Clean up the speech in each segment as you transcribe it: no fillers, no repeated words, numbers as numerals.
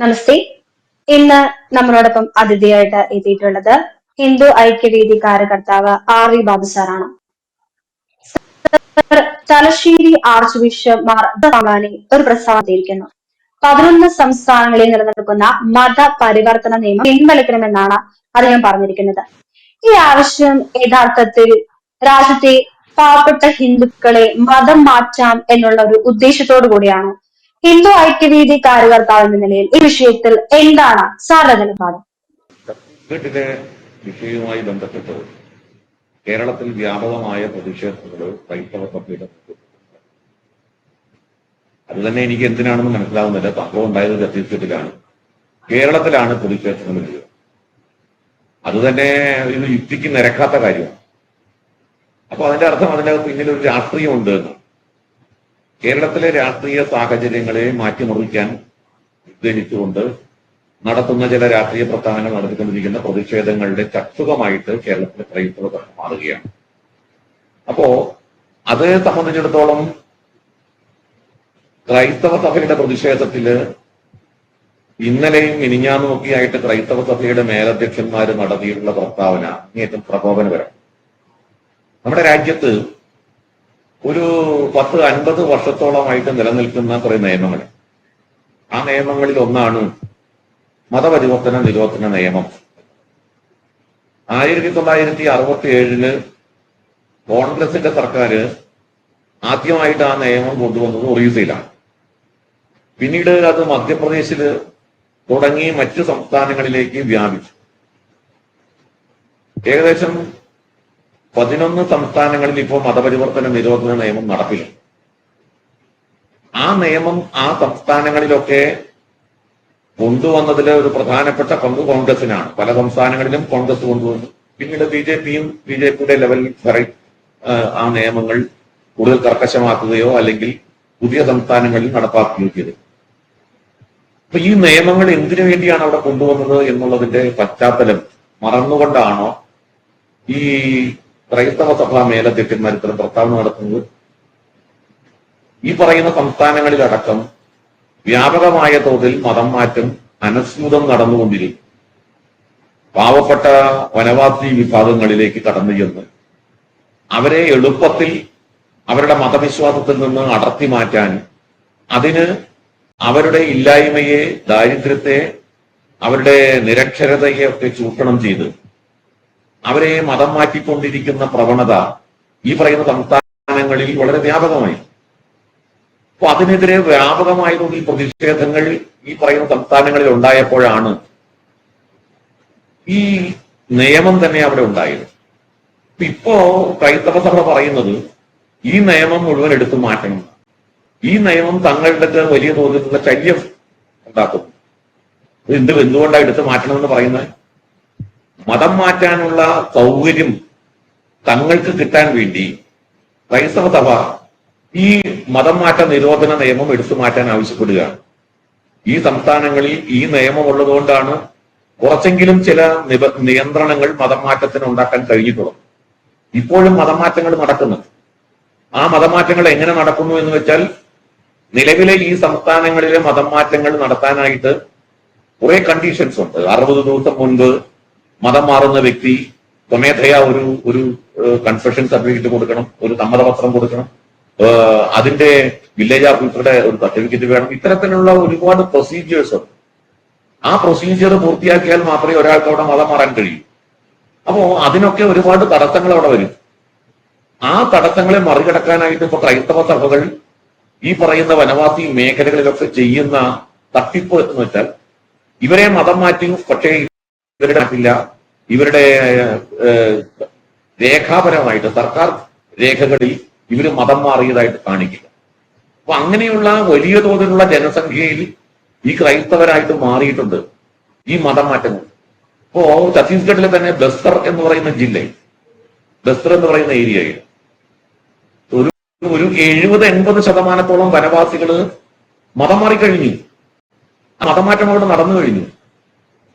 നമസ്തേ. ഇന്ന് നമ്മളോടൊപ്പം അതിഥിയായിട്ട് എത്തിയിട്ടുള്ളത് ഹിന്ദു ഐക്യവേദി കാര്യകർത്താവ് RV ബാബു സാറാണ്. തലശ്ശേരി ആർച്ച് ബിഷപ്പ് മാർ ഒരു പ്രസ്താവന നടത്തിയിരിക്കുന്നു. 11 സംസ്ഥാനങ്ങളിൽ നിലനിൽക്കുന്ന മത പരിവർത്തന നിയമം പിൻവലിക്കണമെന്നാണ് അദ്ദേഹം പറഞ്ഞിരിക്കുന്നത്. ഈ ആവശ്യം യഥാർത്ഥത്തിൽ രാജ്യത്തെ പാവപ്പെട്ട ഹിന്ദുക്കളെ മതം മാറ്റാം എന്നുള്ള ഒരു ഉദ്ദേശത്തോടു കൂടിയാണ് ഹിന്ദു ഐക്യവേദി കാര്യകർത്താവ് എന്ന നിലയിൽ ഈ വിഷയത്തിൽ എന്താണ് സാറിന്റെ നിലപാട്? ഛത്തീസ്ഗഡിലെ വിഷയവുമായി ബന്ധപ്പെട്ട് കേരളത്തിൽ വ്യാപകമായ പ്രതിഷേധങ്ങൾ ക്രൈസ്തവ സഭയുടെ അത് തന്നെ എനിക്ക് എന്തിനാണെന്ന് മനസ്സിലാവുന്നില്ല. സംഭവം ഉണ്ടായത് ഛത്തീസ്ഗഡിലാണ്, കേരളത്തിലാണ് പ്രതിഷേധങ്ങൾ വരിക. അത് തന്നെ ഇത് യുക്തിക്ക് നിരക്കാത്ത കാര്യമാണ്. അപ്പൊ അതിന്റെ അർത്ഥം അതിനകത്ത് പിന്നിലൊരു രാഷ്ട്രീയമുണ്ട് എന്ന്. കേരളത്തിലെ രാഷ്ട്രീയ സാഹചര്യങ്ങളെ മാറ്റിമറിക്കാൻ ഉദ്ദേശിച്ചുകൊണ്ട് നടത്തുന്ന ചില രാഷ്ട്രീയ പ്രസ്ഥാനങ്ങൾ നടത്തിക്കൊണ്ടിരിക്കുന്ന പ്രതിഷേധങ്ങളുടെ ചട്ടുകമായിട്ട് കേരളത്തിലെ ക്രൈസ്തവ സഭ മാറുകയാണ്. അപ്പോ അത് സംബന്ധിച്ചിടത്തോളം ക്രൈസ്തവ സഭയുടെ പ്രതിഷേധത്തില് ഇന്നലെയും മിനിഞ്ഞാന്നുമൊക്കെയായിട്ട് ക്രൈസ്തവ സഭയുടെ മേലധ്യക്ഷന്മാര് നടത്തിയിട്ടുള്ള പ്രസ്താവന അങ്ങേറ്റം പ്രകോപനപരം. നമ്മുടെ രാജ്യത്ത് ഒരു 10-50 വർഷത്തോളമായിട്ട് നിലനിൽക്കുന്ന കുറെ നിയമങ്ങൾ. ആ നിയമങ്ങളിൽ ഒന്നാണ് മതപരിവർത്തന നിരോധന നിയമം. 1967 കോൺഗ്രസിന്റെ സർക്കാർ ആദ്യമായിട്ട് ആ നിയമം കൊണ്ടുവന്നത് ഒറീസയിലാണ്. പിന്നീട് അത് മധ്യപ്രദേശില് തുടങ്ങി മറ്റു സംസ്ഥാനങ്ങളിലേക്ക് വ്യാപിച്ചു. ഏകദേശം 11 സംസ്ഥാനങ്ങളിൽ ഇപ്പോൾ മതപരിവർത്തന നിരോധന നിയമം നടപ്പിലുണ്ട്. ആ നിയമം ആ സംസ്ഥാനങ്ങളിലൊക്കെ കൊണ്ടുവന്നതിലെ ഒരു പ്രധാനപ്പെട്ട പങ്ക് കോൺഗ്രസിനാണ്. പല സംസ്ഥാനങ്ങളിലും കോൺഗ്രസ് കൊണ്ടുവന്നു. പിന്നീട് ബിജെപിയുടെ ലെവലിൽ ആ നിയമങ്ങൾ കൂടുതൽ കർക്കശമാക്കുകയോ അല്ലെങ്കിൽ പുതിയ സംസ്ഥാനങ്ങളിൽ നടപ്പാക്കുകയോ ചെയ്തു. അപ്പൊ ഈ നിയമങ്ങൾ എന്തിനു വേണ്ടിയാണ് അവിടെ കൊണ്ടുവന്നത് എന്നുള്ളതിന്റെ പശ്ചാത്തലം മറന്നുകൊണ്ടാണോ ഈ ക്രൈസ്തവ സഭാ മേലധ്യക്ഷന്മാർ ഇത്തരം പ്രസ്താവന നടത്തുന്നത്? ഈ പറയുന്ന സംസ്ഥാനങ്ങളിലടക്കം വ്യാപകമായ തോതിൽ മതം മാറ്റം അനസ്യൂതം നടന്നുകൊണ്ടിരിക്കും. പാവപ്പെട്ട വനവാസി വിഭാഗങ്ങളിലേക്ക് കടന്നു ചെന്ന് അവരെ എളുപ്പത്തിൽ അവരുടെ മതവിശ്വാസത്തിൽ നിന്ന് അടർത്തി മാറ്റാൻ, അതിന് അവരുടെ ഇല്ലായ്മയെ, ദാരിദ്ര്യത്തെ, അവരുടെ നിരക്ഷരതയെ ഒക്കെ ചൂഷണം ചെയ്ത് അവരെ മതം മാറ്റിക്കൊണ്ടിരിക്കുന്ന പ്രവണത ഈ പറയുന്ന സംസ്ഥാനങ്ങളിൽ വളരെ വ്യാപകമായി. അപ്പൊ അതിനെതിരെ വ്യാപകമായ തോതിൽ പ്രതിഷേധങ്ങൾ ഈ പറയുന്ന സംസ്ഥാനങ്ങളിൽ ഉണ്ടായപ്പോഴാണ് ഈ നിയമം തന്നെ അവിടെ ഉണ്ടായത്. ഇപ്പോ ക്രൈസ്തവ സഭ പറയുന്നത് ഈ നിയമം മുഴുവൻ എടുത്തു മാറ്റണം. ഈ നിയമം തങ്ങളുടെ വലിയ തോതിലുള്ള ശല്യം ഉണ്ടാക്കും. എന്തുകൊണ്ടാണ് എടുത്തു മാറ്റണമെന്ന് പറയുന്നത്? മതം മാറ്റാനുള്ള സൗകര്യം തങ്ങൾക്ക് കിട്ടാൻ വേണ്ടി ക്രൈസ്തവ സഭ ഈ മതം മാറ്റ നിരോധന നിയമം എടുത്തു മാറ്റാൻ ആവശ്യപ്പെടുകയാണ്. ഈ സംസ്ഥാനങ്ങളിൽ ഈ നിയമം ഉള്ളതുകൊണ്ടാണ് കുറച്ചെങ്കിലും ചില നിയന്ത്രണങ്ങൾ മതം മാറ്റത്തിന് ഉണ്ടാക്കാൻ കഴിഞ്ഞിട്ടുള്ളത്. ഇപ്പോഴും മതമാറ്റങ്ങൾ നടക്കുന്നുണ്ട്. ആ മതമാറ്റങ്ങൾ എങ്ങനെ നടക്കുന്നു എന്ന് വെച്ചാൽ, നിലവിലെ ഈ സംസ്ഥാനങ്ങളിലെ മതം മാറ്റങ്ങൾ നടത്താനായിട്ട് കുറെ കണ്ടീഷൻസ് ഉണ്ട്. 60 ദിവസം മുൻപ് മതം മാറുന്ന വ്യക്തി സ്വമേധയാ ഒരു കൺഫെഷൻ സർട്ടിഫിക്കറ്റ് കൊടുക്കണം, ഒരു സമ്മതപത്രം കൊടുക്കണം, അതിന്റെ വില്ലേജ് ഓഫീസറുടെ ഒരു സർട്ടിഫിക്കറ്റ് വേണം. ഇത്തരത്തിലുള്ള ഒരുപാട് പ്രൊസീജിയേഴ്സ് ഉണ്ട്. ആ പ്രൊസീജിയർ പൂർത്തിയാക്കിയാൽ മാത്രമേ ഒരാൾക്ക് അവിടെ മതം മാറാൻ കഴിയൂ. അപ്പോ അതിനൊക്കെ ഒരുപാട് തടസ്സങ്ങൾ അവിടെ വരും. ആ തടസ്സങ്ങളെ മറികടക്കാനായിട്ട് ഇപ്പൊ ക്രൈസ്തവ സഭകൾ ഈ പറയുന്ന വനവാസി മേഖലകളിലൊക്കെ ചെയ്യുന്ന തട്ടിപ്പ് എന്ന് വെച്ചാൽ, ഇവരെ മതം മാറ്റി, പക്ഷേ ഇവരുടെ നാട്ടില്ല, ഇവരുടെ രേഖാപരമായിട്ട് സർക്കാർ രേഖകളിൽ ഇവര് മതം മാറിയതായിട്ട് കാണിക്കില്ല. അപ്പൊ അങ്ങനെയുള്ള വലിയ തോതിലുള്ള ജനസംഖ്യയിൽ ഈ ക്രൈസ്തവരായിട്ട് മാറിയിട്ടുണ്ട് ഈ മതം മാറ്റങ്ങൾ. ഇപ്പോ ഛത്തീസ്ഗഡിലെ തന്നെ ബസ്തർ എന്ന് പറയുന്ന ജില്ലയിൽ, ബസ്തർ എന്ന് പറയുന്ന ഏരിയയിൽ ഒരു 70-80% വനവാസികള് മതം മാറിക്കഴിഞ്ഞു. മതമാറ്റം അവിടെ നടന്നു കഴിഞ്ഞു.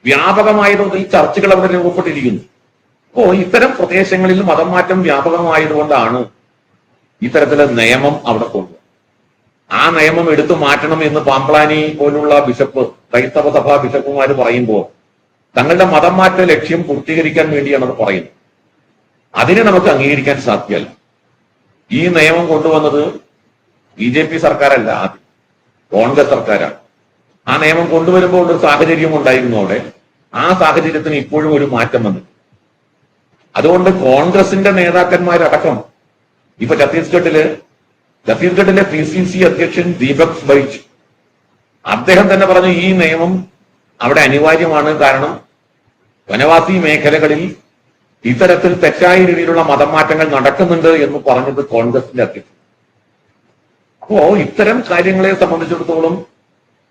വ്യാപകമായ തോതിൽ ചർച്ചകൾ അവിടെ രൂപപ്പെട്ടിരിക്കുന്നു. അപ്പോ ഇത്തരം പ്രദേശങ്ങളിൽ മതം മാറ്റം വ്യാപകമായതുകൊണ്ടാണ് ഇത്തരത്തിലെ നിയമം അവിടെ കൊണ്ടുവന്നത്. ആ നിയമം എടുത്തു മാറ്റണം എന്ന് പാമ്പ്ലാനി പോലുള്ള ബിഷപ്പ് ക്രൈസ്തവ സഭാ ബിഷപ്പുമാർ പറയുമ്പോൾ തങ്ങളുടെ മതം മാറ്റ ലക്ഷ്യം പൂർത്തീകരിക്കാൻ വേണ്ടിയാണ് അത് പറയുന്നത്. അതിനെ നമുക്ക് അംഗീകരിക്കാൻ സാധ്യമല്ല. ഈ നിയമം കൊണ്ടുവന്നത് BJP സർക്കാരല്ല, ആദ്യം കോൺഗ്രസ് സർക്കാരാണ്. ആ നിയമം കൊണ്ടുവരുമ്പോൾ ഒരു സാഹചര്യം ഉണ്ടായിരുന്നു അവിടെ. ആ സാഹചര്യത്തിന് ഇപ്പോഴും ഒരു മാറ്റം വന്നു. അതുകൊണ്ട് കോൺഗ്രസിന്റെ നേതാക്കന്മാരടക്കം ഇപ്പൊ ഛത്തീസ്ഗഡിലെ PCC അധ്യക്ഷൻ ദീപക് ബൈജ് അദ്ദേഹം തന്നെ പറഞ്ഞു ഈ നിയമം അവിടെ അനിവാര്യമാണ്. കാരണം വനവാസി മേഖലകളിൽ ഇത്തരത്തിൽ തെറ്റായ രീതിയിലുള്ള മതം മാറ്റങ്ങൾ നടക്കുന്നുണ്ട് എന്ന് പറഞ്ഞത് കോൺഗ്രസിന്റെ അധ്യക്ഷൻ. അപ്പോ ഇത്തരം കാര്യങ്ങളെ സംബന്ധിച്ചിടത്തോളം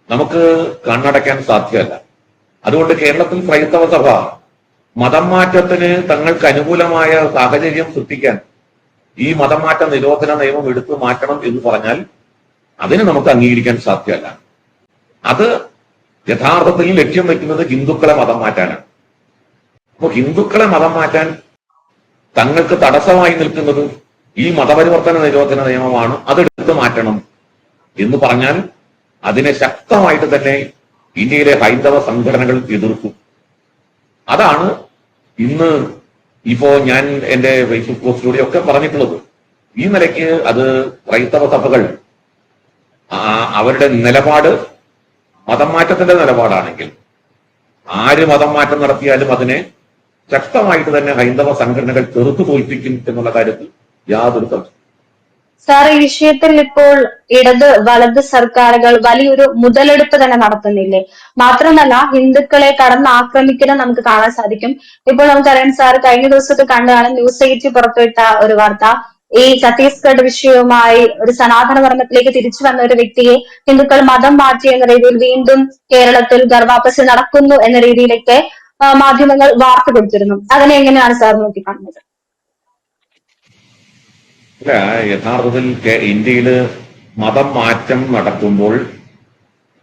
നമുക്ക് കണ്ണടയ്ക്കാൻ സാധ്യമല്ല. അതുകൊണ്ട് കേരളത്തിൽ ക്രൈസ്തവ സഭ മതം മാറ്റത്തിന് തങ്ങൾക്ക് അനുകൂലമായ സാഹചര്യം സൃഷ്ടിക്കാൻ ഈ മതം മാറ്റ നിരോധന നിയമം എടുത്തു മാറ്റണം എന്ന് പറഞ്ഞാൽ അതിന് നമുക്ക് അംഗീകരിക്കാൻ സാധ്യമല്ല. അത് യഥാർത്ഥത്തിൽ ലക്ഷ്യം വെക്കുന്നത് ഹിന്ദുക്കളെ മതം മാറ്റാനാണ്. അപ്പൊ ഹിന്ദുക്കളെ മതം മാറ്റാൻ തങ്ങൾക്ക് തടസ്സമായി നിൽക്കുന്നത് ഈ മതപരിവർത്തന നിരോധന നിയമമാണ്, അതെടുത്ത് മാറ്റണം എന്ന് പറഞ്ഞാൽ അതിനെ ശക്തമായിട്ട് തന്നെ ഇന്ത്യയിലെ ഹൈന്ദവ സംഘടനകൾ എതിർത്തു. അതാണ് ഇന്ന് ഇപ്പോ ഞാൻ എന്റെ ഫേസ്ബുക്ക് പോസ്റ്റിലൂടെ ഒക്കെ പറഞ്ഞിട്ടുള്ളത്. ഈ നിലയ്ക്ക് അത് ക്രൈസ്തവ സഭകൾ അവരുടെ നിലപാട് മതം മാറ്റത്തിന്റെ നിലപാടാണെങ്കിൽ ആര് മതം മാറ്റം നടത്തിയാലും അതിനെ ശക്തമായിട്ട് തന്നെ ഹൈന്ദവ സംഘടനകൾ ചെറുത്തു തോൽപ്പിക്കും എന്നുള്ള കാര്യത്തിൽ യാതൊരു സംശയം. സാർ, ഈ വിഷയത്തിൽ ഇപ്പോൾ ഇടത് വലത് സർക്കാരുകൾ വലിയൊരു മുതലെടുപ്പ് തന്നെ നടത്തുന്നില്ലേ? മാത്രമല്ല ഹിന്ദുക്കളെ കടന്നാക്രമിക്കുന്നത് നമുക്ക് കാണാൻ സാധിക്കും. ഇപ്പോൾ നമുക്കറിയാം സാർ, കഴിഞ്ഞ ദിവസത്തെ കണ്ടാണ് ന്യൂസ് 8 പുറത്തുവിട്ട ഒരു വാർത്ത. ഈ ഛത്തീസ്ഗഡ് വിഷയവുമായി ഒരു സനാതന ധർമ്മത്തിലേക്ക് തിരിച്ചു വന്ന ഒരു വ്യക്തിയെ ഹിന്ദുക്കൾ മതം മാറ്റി എന്ന രീതിയിൽ വീണ്ടും കേരളത്തിൽ ഗർഭാപ്പസി നടക്കുന്നു എന്ന രീതിയിലൊക്കെ മാധ്യമങ്ങൾ വാർത്ത കൊടുത്തിരുന്നു. അതിനെ എങ്ങനെയാണ് സാർ നോക്കിക്കാണുന്നത്? അല്ല, യഥാർത്ഥത്തിൽ ഇന്ത്യയിൽ മതം മാറ്റം നടക്കുമ്പോൾ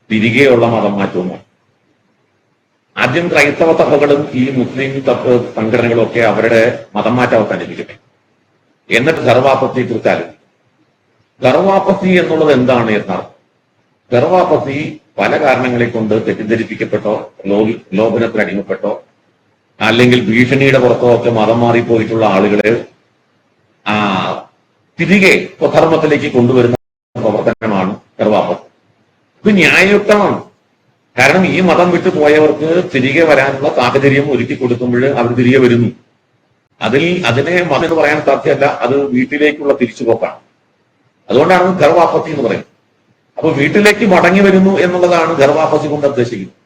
തിരികെയുള്ള മതം മാറ്റവും ആദ്യം ക്രൈസ്തവ സഭകളും ഈ മുസ്ലിം സംഘടനകളും ഒക്കെ അവരുടെ മതം മാറ്റം അവസാനിപ്പിക്കട്ടെ, എന്നിട്ട് ഗർഭാപ്പസിയെ കുറിച്ച് ആലോചിക്കും. ഗർഭാപ്പസി എന്നുള്ളത് എന്താണ് യഥാർത്ഥം? ഗർഭാപ്പസി പല കാരണങ്ങളെ കൊണ്ട് തെറ്റിദ്ധരിപ്പിക്കപ്പെട്ടോ ലോഭനത്തിന് അടിമപ്പെട്ടോ അല്ലെങ്കിൽ ഭീഷണിയുടെ പുറത്തോ ഒക്കെ മതം മാറിപ്പോയിട്ടുള്ള ആളുകളെ തിരികെ സ്വധർമ്മത്തിലേക്ക് കൊണ്ടുവരുന്ന പ്രവർത്തനമാണ് ഗർഭാപ്പസി. ഇത് ന്യായയുക്തമാണ്. കാരണം ഈ മതം വിട്ടു പോയവർക്ക് തിരികെ വരാനുള്ള സാഹചര്യം ഒരുക്കി കൊടുക്കുമ്പോൾ അവർ തിരികെ വരുന്നു. അതിനെ മതം എന്ന് പറയാൻ സാധ്യമല്ല, അത് വീട്ടിലേക്കുള്ള തിരിച്ചുപോക്കാണ്. അതുകൊണ്ടാണ് ഗർഭാപ്പസി എന്ന് പറയുന്നത്. അപ്പൊ വീട്ടിലേക്ക് മടങ്ങി വരുന്നു എന്നുള്ളതാണ് ഗർഭാപ്പസി കൊണ്ട് ഉദ്ദേശിക്കുന്നത്.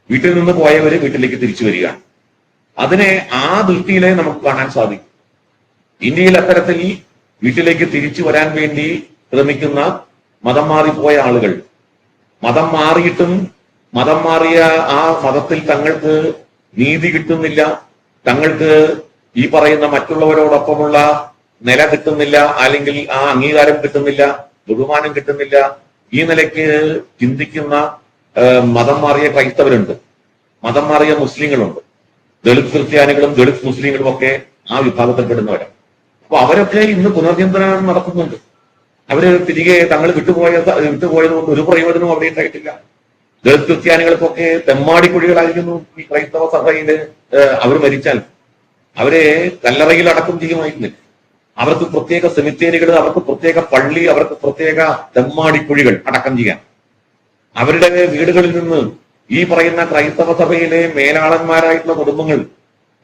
വീട്ടിൽ നിന്ന് പോയവര് വീട്ടിലേക്ക് തിരിച്ചു വരികയാണ്. അതിനെ ആ ദൃഷ്ടിയിലെ നമുക്ക് കാണാൻ സാധിക്കും. ഇന്ത്യയിൽ അത്തരത്തിൽ വീട്ടിലേക്ക് തിരിച്ചു വരാൻ വേണ്ടി ശ്രമിക്കുന്ന മതം മാറിപ്പോയ ആളുകൾ, മതം മാറിയിട്ടും മതം മാറിയ ആ മതത്തിൽ തങ്ങൾക്ക് നീതി കിട്ടുന്നില്ല, തങ്ങൾക്ക് ഈ പറയുന്ന മറ്റുള്ളവരോടൊപ്പമുള്ള നില കിട്ടുന്നില്ല, അല്ലെങ്കിൽ ആ അംഗീകാരം കിട്ടുന്നില്ല, ബഹുമാനം കിട്ടുന്നില്ല, ഈ നിലയ്ക്ക് ചിന്തിക്കുന്ന മതം മാറിയ ക്രൈസ്തവരുണ്ട്, മതം മാറിയ മുസ്ലിങ്ങളുണ്ട്, ദളിത് ക്രിസ്ത്യാനികളും ദളിത് മുസ്ലിങ്ങളും ഒക്കെ ആ വിഭാഗത്തിൽപ്പെടുന്നവരാണ്. അപ്പൊ അവരൊക്കെ ഇന്ന് പുനർചിന്തനം നടത്തുന്നുണ്ട്. അവര് തിരികെ തങ്ങൾ വിട്ടുപോയത് കൊണ്ട് ഒരു പ്രയോജനവും അവിടെ ഉണ്ടായിട്ടില്ല. ദളിത് ക്രിസ്ത്യാനികൾക്കൊക്കെ തെമ്മാടിക്കുഴികളായിരുന്നു ഈ ക്രൈസ്തവ സഭയില്. അവർ മരിച്ചാൽ അവരെ കല്ലറയിൽ അടക്കം ചെയ്യുമായിരുന്നില്ല. അവർക്ക് പ്രത്യേക സെമിത്തേരികൾ, അവർക്ക് പ്രത്യേക പള്ളി, അവർക്ക് പ്രത്യേക തെമ്മാടിക്കുഴികൾ അടക്കം ചെയ്യാൻ. അവരുടെ വീടുകളിൽ നിന്ന് ഈ പറയുന്ന ക്രൈസ്തവ സഭയിലെ മേലാളന്മാരായിട്ടുള്ള കുടുംബങ്ങൾ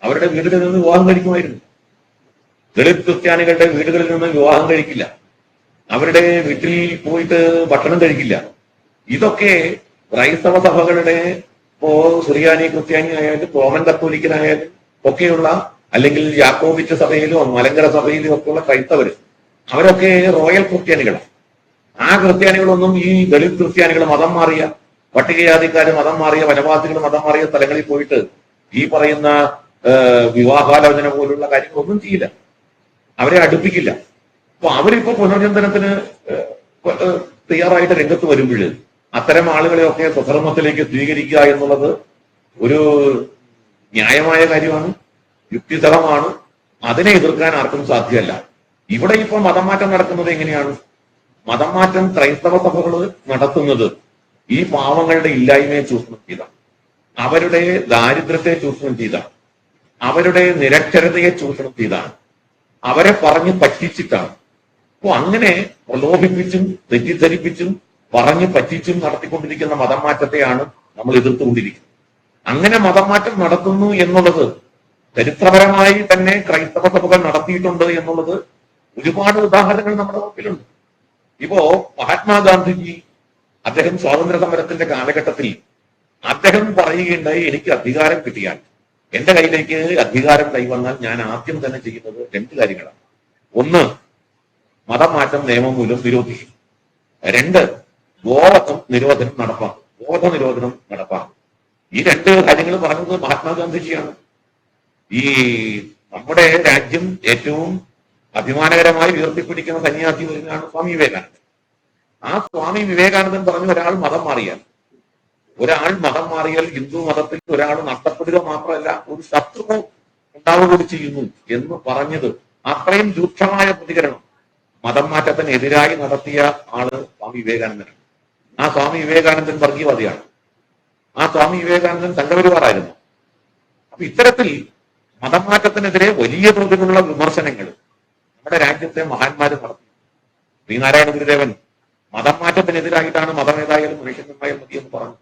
അവരുടെ വീടുകളിൽ നിന്ന് വിവാഹം കഴിക്കുമായിരുന്നു. ദളിത് ക്രിസ്ത്യാനികളുടെ വീടുകളിൽ നിന്ന് വിവാഹം കഴിക്കില്ല, അവരുടെ വീട്ടിൽ പോയിട്ട് ഭക്ഷണം കഴിക്കില്ല. ഇതൊക്കെ ക്രൈസ്തവ സഭകളുടെ ഇപ്പോ സുറിയാനി ക്രിസ്ത്യാനി ആയാലും റോമൻ കത്തോലിക്കനായാലും ഒക്കെയുള്ള, അല്ലെങ്കിൽ യാക്കോബിച്ച സഭയിലും മലങ്കര സഭയിലും ഒക്കെയുള്ള ക്രൈസ്തവര് അവരൊക്കെ റോയൽ ക്രിസ്ത്യാനികളാണ്. ആ ക്രിസ്ത്യാനികളൊന്നും ഈ ദളിത് ക്രിസ്ത്യാനികൾ മതം മാറിയ പട്ടികജാതിക്കാര് മതം മാറിയ വനവാസികൾ മതം മാറിയ സ്ഥലങ്ങളിൽ പോയിട്ട് ഈ പറയുന്ന വിവാഹാലോചന പോലുള്ള കാര്യങ്ങളൊന്നും ചെയ്യില്ല, അവരെ അടുപ്പിക്കില്ല. അപ്പൊ അവരിപ്പോ പുനർചിന്തനത്തിന് തയ്യാറായിട്ട് രംഗത്ത് വരുമ്പോൾ അത്തരം ആളുകളെയൊക്കെ സ്വധർമ്മത്തിലേക്ക് സ്വീകരിക്കുക എന്നുള്ളത് ഒരു ന്യായമായ കാര്യമാണ്, യുക്തിസഹമാണ്. അതിനെ എതിർക്കാൻ ആർക്കും സാധ്യമല്ല. ഇവിടെ ഇപ്പൊ മതം മാറ്റം നടക്കുന്നത് എങ്ങനെയാണ്? മതം മാറ്റം ക്രൈസ്തവ സഭകൾ നടത്തുന്നത് ഈ പാവങ്ങളുടെ ഇല്ലായ്മയെ ചൂഷണം ചെയ്താണ്, അവരുടെ ദാരിദ്ര്യത്തെ ചൂഷണം ചെയ്താണ്, അവരുടെ നിരക്ഷരതയെ ചൂഷണം ചെയ്താണ്, അവരെ പറഞ്ഞ് പറ്റിച്ചിട്ടാണ്. അപ്പൊ അങ്ങനെ പ്രലോഭിപ്പിച്ചും തെറ്റിദ്ധരിപ്പിച്ചും പറഞ്ഞ് പറ്റിച്ചും നടത്തിക്കൊണ്ടിരിക്കുന്ന മതം മാറ്റത്തെയാണ് നമ്മൾ എതിർത്തുകൊണ്ടിരിക്കുന്നത്. അങ്ങനെ മതം മാറ്റം നടത്തുന്നു എന്നുള്ളത് ചരിത്രപരമായി തന്നെ ക്രൈസ്തവ സഭകൾ നടത്തിയിട്ടുണ്ട് എന്നുള്ളത് ഒരുപാട് ഉദാഹരണങ്ങൾ നമ്മുടെ മുമ്പിലുണ്ട്. ഇപ്പോ മഹാത്മാഗാന്ധിജി അദ്ദേഹം സ്വാതന്ത്ര്യ സമരത്തിന്റെ കാലഘട്ടത്തിൽ അദ്ദേഹം പറയുകയുണ്ടായി, എനിക്ക് അധികാരം കിട്ടിയാൽ, എന്റെ കയ്യിലേക്ക് അധികാരം കൈവന്നാൽ ഞാൻ ആദ്യം തന്നെ ചെയ്യുന്നത് 2 കാര്യങ്ങളാണ്. ഒന്ന്, മതം മാറ്റം നിയമം മൂലം നിരോധിക്കും. 2, ഗോവധം നിരോധനം നടപ്പാക്കും, ബോധ നിരോധനം നടപ്പാക്കും. ഈ 2 കാര്യങ്ങൾ പറഞ്ഞത് മഹാത്മാഗാന്ധിജിയാണ്. ഈ നമ്മുടെ രാജ്യം ഏറ്റവും അഭിമാനകരമായി ഉയർത്തിപ്പിടിക്കുന്ന സന്യാസി വരുന്നതാണ് സ്വാമി വിവേകാനന്ദൻ. ആ സ്വാമി വിവേകാനന്ദൻ പറഞ്ഞു, ഒരാൾ മതം മാറിയാൽ ഹിന്ദു മതത്തിൽ ഒരാൾ നഷ്ടപ്പെടുക മാത്രമല്ല, ഒരു ശത്രു ഉണ്ടാവുക കൂടി ചെയ്യുന്നു എന്ന് പറഞ്ഞത് അത്രയും രൂക്ഷമായ പ്രതികരണം മതം മാറ്റത്തിനെതിരായി നടത്തിയ ആള് സ്വാമി വിവേകാനന്ദനാണ്. ആ സ്വാമി വിവേകാനന്ദൻ വർഗീയവാദിയാണ്. ആ സ്വാമി വിവേകാനന്ദൻ സംഘപരിവാറായിരുന്നു. അപ്പൊ ഇത്തരത്തിൽ മതം മാറ്റത്തിനെതിരെ വലിയ തോതിലുള്ള വിമർശനങ്ങൾ നമ്മുടെ രാജ്യത്തെ മഹാന്മാര് നടത്തി. ശ്രീനാരായണ ഗുരുദേവൻ മതം മാറ്റത്തിനെതിരായിട്ടാണ് മതം ഏതായാലും മനുഷ്യനുണ്ടായാൽ മതി എന്ന് പറഞ്ഞു.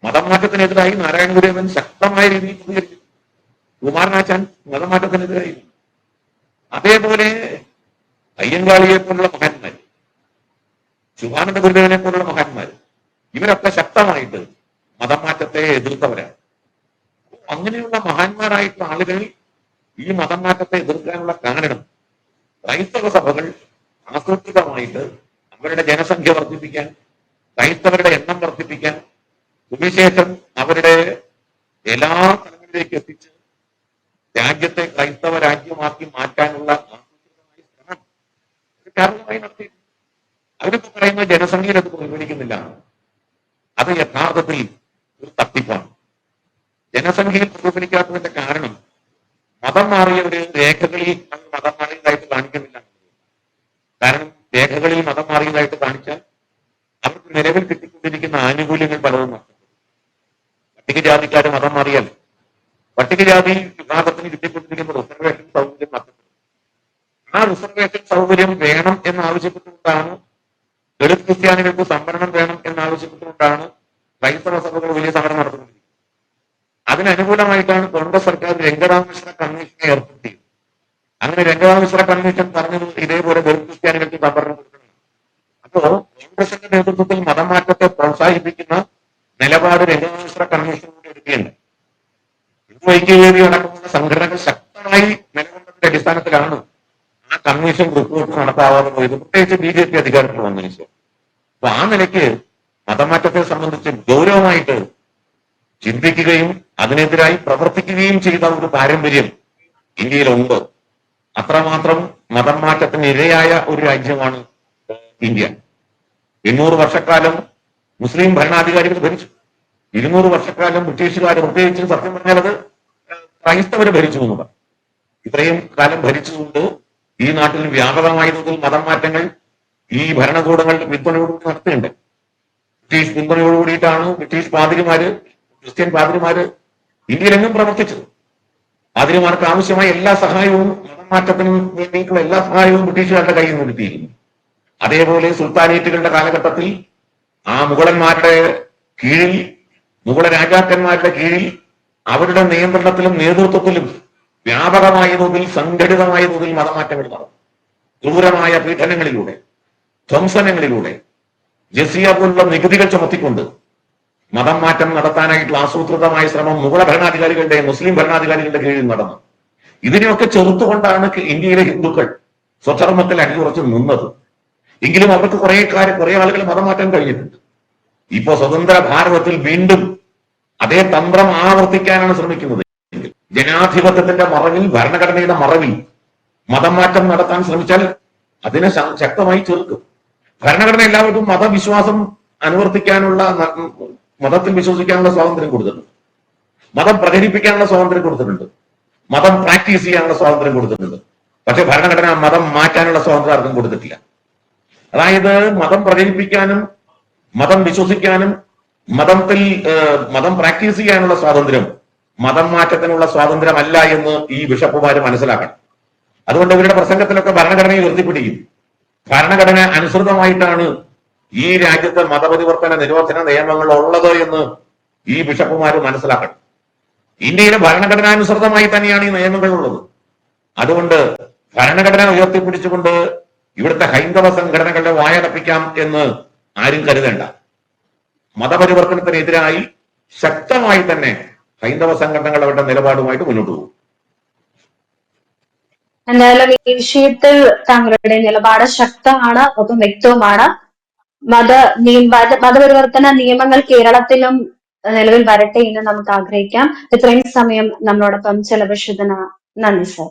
മതം മാറ്റത്തിനെതിരായി നാരായണ ഗുരുദേവൻ ശക്തമായ രീതിയിൽ പ്രതികരിച്ചു. കുമാരനാശാൻ മതം മാറ്റത്തിനെതിരായി. അതേപോലെ അയ്യങ്കാളിയെ പോലുള്ള മഹാന്മാർ, ശുഭാനന്ദ ഗുരുദേവനെ പോലുള്ള മഹാന്മാർ, ഇവരൊക്കെ ശക്തമായിട്ട് മതം മാറ്റത്തെ എതിർത്തവരാണ്. അങ്ങനെയുള്ള മഹാന്മാരായിട്ടുള്ള ആളുകൾ ഈ മതം മാറ്റത്തെ എതിർക്കാനുള്ള കാരണം ക്രൈസ്തവ സഭകൾ ആസൂത്രിതമായിട്ട് അവരുടെ ജനസംഖ്യ വർദ്ധിപ്പിക്കാൻ, ക്രൈസ്തവരുടെ എണ്ണം വർദ്ധിപ്പിക്കാൻ, സുവിശേഷം അവരുടെ എല്ലാ തലങ്ങളിലേക്ക് എത്തിച്ച് രാജ്യത്തെ ക്രൈസ്തവ രാജ്യമാക്കി മാറ്റാനുള്ള ആസൂത്രിതമായ ശ്രമം കാരണമായി നടത്തി. അവരൊക്കെ പറയുന്ന ജനസംഖ്യയിൽ അത് പ്രതിഫലിക്കുന്നില്ല. അത് യഥാർത്ഥത്തിൽ ഒരു തട്ടിപ്പാണ്. ജനസംഖ്യയിൽ പ്രതിഫലിക്കാത്തതിന്റെ കാരണം മതം മാറിയവര് രേഖകളിൽ മതം മാറിയതായിട്ട് കാണിക്കുന്നില്ല. കാരണം രേഖകളിൽ മതം മാറിയതായിട്ട് കാണിച്ചാൽ അവർക്ക് നിലവിൽ കിട്ടിക്കൊണ്ടിരിക്കുന്ന ആനുകൂല്യങ്ങൾ പലതും നഷ്ടപ്പെടും. പട്ടികജാതിക്കാർ മതം മാറിയാൽ പട്ടികജാതി വിഭാഗത്തിന് കിട്ടിക്കൊണ്ടിരിക്കുന്ന റിസർവേഷൻ സൗകര്യം നഷ്ടപ്പെടും. ആ റിസർവേഷൻ സൗകര്യം വേണം എന്നാവശ്യപ്പെട്ടുകൊണ്ടാണ്, ദളിത് ക്രിസ്ത്യാനികൾക്ക് സംവരണം വേണം എന്നാവശ്യപ്പെട്ടുകൊണ്ടാണ് ക്രൈസ്തവ സഭകൾ വലിയ സമരം നടത്തുന്നത്. അതിനനുകൂലമായിട്ടാണ് കോൺഗ്രസ് സർക്കാർ രംഗരാമകൃഷ്ണ കമ്മീഷനെ ഏർപ്പെടുത്തിയത്. അങ്ങനെ രംഗരാമകൃഷ്ണ കമ്മീഷൻ പറഞ്ഞത് ഇതേപോലെ ദളിത് ക്രിസ്ത്യാനികൾക്ക് സംവരണം കൊടുക്കണം. അപ്പോ കോൺഗ്രസിന്റെ നേതൃത്വത്തിൽ മതമാറ്റത്തെ പ്രോത്സാഹിപ്പിക്കുന്ന നിലപാട് രംഗരാമകൃഷ്ണ കമ്മീഷൻ കൂടി എടുക്കുകയുണ്ട്. ഹിന്ദു ഐക്യവേദി അടക്കമുള്ള സംഘടനകൾ ശക്തമായി നിലകൊണ്ടതിന്റെ അടിസ്ഥാനത്തിലാണ് ആ കമ്മീഷൻ റിപ്പോർട്ട് നടത്താവാതെ പോയത്, പ്രത്യേകിച്ച് BJP അധികാരത്തിൽ വന്നതിന് ശേഷം. അപ്പൊ ആ നിലയ്ക്ക് മതമാറ്റത്തെ സംബന്ധിച്ച് ഗൗരവമായിട്ട് ചിന്തിക്കുകയും അതിനെതിരായി പ്രവർത്തിക്കുകയും ചെയ്ത ഒരു പാരമ്പര്യം ഇന്ത്യയിലുണ്ട്. അത്രമാത്രം മതം മാറ്റത്തിന് ഇരയായ ഒരു രാജ്യമാണ് ഇന്ത്യ. 800 വർഷക്കാലം മുസ്ലിം ഭരണാധികാരികൾ ഭരിച്ചു. 200 വർഷക്കാലം ബ്രിട്ടീഷുകാർ, പ്രത്യേകിച്ച് സത്യം പറഞ്ഞാൽ അത് ക്രൈസ്തവര് ഭരിച്ചു എന്ന് പറഞ്ഞു. ഇത്രയും കാലം ഭരിച്ചുകൊണ്ട് ഈ നാട്ടിൽ വ്യാപകമായ തോതിൽ മതം മാറ്റങ്ങൾ ഈ ഭരണകൂടങ്ങൾ പിന്തുണയോടുകൂടി നടത്തുന്നുണ്ട്. ബ്രിട്ടീഷ് പിന്തുണയോടുകൂടിയിട്ടാണ് ബ്രിട്ടീഷ് പാതിരിമാര്, ക്രിസ്ത്യൻ പാതിരിമാര് ഇന്ത്യയിലെങ്ങും പ്രവർത്തിച്ചത്. പാതിരിമാർക്ക് ആവശ്യമായ എല്ലാ സഹായവും, മതം മാറ്റത്തിന് വേണ്ടിയിട്ടുള്ള എല്ലാ സഹായവും ബ്രിട്ടീഷുകാരുടെ കയ്യിൽ നിന്ന് കിട്ടിയിരുന്നു. അതേപോലെ സുൽത്താനേറ്റുകളുടെ കാലഘട്ടത്തിൽ ആ മുഗളന്മാരുടെ കീഴിൽ, മുഗള രാജാക്കന്മാരുടെ കീഴിൽ അവരുടെ നിയന്ത്രണത്തിലും നേതൃത്വത്തിലും വ്യാപകമായ തോതിൽ, സംഘടിതമായ തോതിൽ മതമാറ്റങ്ങൾ നടന്നു. ക്രൂരമായ പീഡനങ്ങളിലൂടെ, ധ്വംസനങ്ങളിലൂടെ, ജസിയ പോലുള്ള നികുതികൾ ചുമത്തിക്കൊണ്ട് മതം മാറ്റം നടത്താനായിട്ടുള്ള ആസൂത്രിതമായ ശ്രമം മുഗള ഭരണാധികാരികളുടെ, മുസ്ലിം ഭരണാധികാരികളുടെ കീഴിൽ നടന്നു. ഇതിനെയൊക്കെ ചെറുത്തുകൊണ്ടാണ് ഇന്ത്യയിലെ ഹിന്ദുക്കൾ സ്വധർമ്മത്തിൽ അടിയുറച്ച് നിന്നത്. എങ്കിലും അവർക്ക് കുറെ ആളുകൾ മതം മാറ്റാൻ കഴിഞ്ഞിട്ടുണ്ട്. ഇപ്പോ സ്വതന്ത്ര ഭാരതത്തിൽ വീണ്ടും അതേ തന്ത്രം ആവർത്തിക്കാനാണ് ശ്രമിക്കുന്നത്. ജനാധിപത്യത്തിന്റെ മറവിൽ, ഭരണഘടനയുടെ മറവിൽ മതം മാറ്റം നടത്താൻ ശ്രമിച്ചാൽ അതിനെ ശക്തമായി ചെറുക്കും. ഭരണഘടന എല്ലാവർക്കും മതവിശ്വാസം അനുവർത്തിക്കാനുള്ള, മതത്തിൽ വിശ്വസിക്കാനുള്ള സ്വാതന്ത്ര്യം കൊടുത്തിട്ടുണ്ട്. മതം പ്രചരിപ്പിക്കാനുള്ള സ്വാതന്ത്ര്യം കൊടുത്തിട്ടുണ്ട്. മതം പ്രാക്ടീസ് ചെയ്യാനുള്ള സ്വാതന്ത്ര്യം കൊടുത്തിട്ടുണ്ട്. പക്ഷെ ഭരണഘടന മതം മാറ്റാനുള്ള സ്വാതന്ത്ര്യം ആർക്കും കൊടുത്തിട്ടില്ല. അതായത് മതം പ്രചരിപ്പിക്കാനും മതം വിശ്വസിക്കാനും മതം പ്രാക്ടീസ് ചെയ്യാനുള്ള സ്വാതന്ത്ര്യം മതം മാറ്റത്തിനുള്ള സ്വാതന്ത്ര്യമല്ല എന്ന് ഈ ബിഷപ്പുമാര് മനസ്സിലാക്കണം. അതുകൊണ്ട് ഇവരുടെ പ്രസംഗത്തിലൊക്കെ ഭരണഘടനയെ ഉയർത്തിപ്പിടിക്കും. ഭരണഘടന അനുസൃതമായിട്ടാണ് ഈ രാജ്യത്തെ മതപരിവർത്തന നിരോധന നിയമങ്ങൾ ഉള്ളത് എന്ന് ഈ ബിഷപ്പുമാര് മനസ്സിലാക്കണം. ഇന്ത്യയിലെ ഭരണഘടനാനുസൃതമായി തന്നെയാണ് ഈ നിയമങ്ങൾ ഉള്ളത്. അതുകൊണ്ട് ഭരണഘടന ഉയർത്തിപ്പിടിച്ചുകൊണ്ട് ഇവിടുത്തെ ഹൈന്ദവ സംഘടനകളുടെ വായടപ്പിക്കാം എന്ന് ആരും കരുതേണ്ട. മതപരിവർത്തനത്തിനെതിരായി ശക്തമായി തന്നെ ഹൈന്ദവ സംഘടനകൾ അവരുടെ നിലപാടുമായിട്ട് മുന്നോട്ട് പോകും. എന്തായാലും ഈ വിഷയത്തിൽ താങ്കളുടെ നിലപാട് ശക്തമാണ്, ഒപ്പം വ്യക്തവുമാണ്. മതപരിവർത്തന നിയമങ്ങൾ കേരളത്തിലും നിലവിൽ വരട്ടെ എന്ന് നമുക്ക് ആഗ്രഹിക്കാം. ഇത്രയും സമയം നമ്മളോടൊപ്പം ചെലവഴിച്ചതിന് നന്ദി സർ.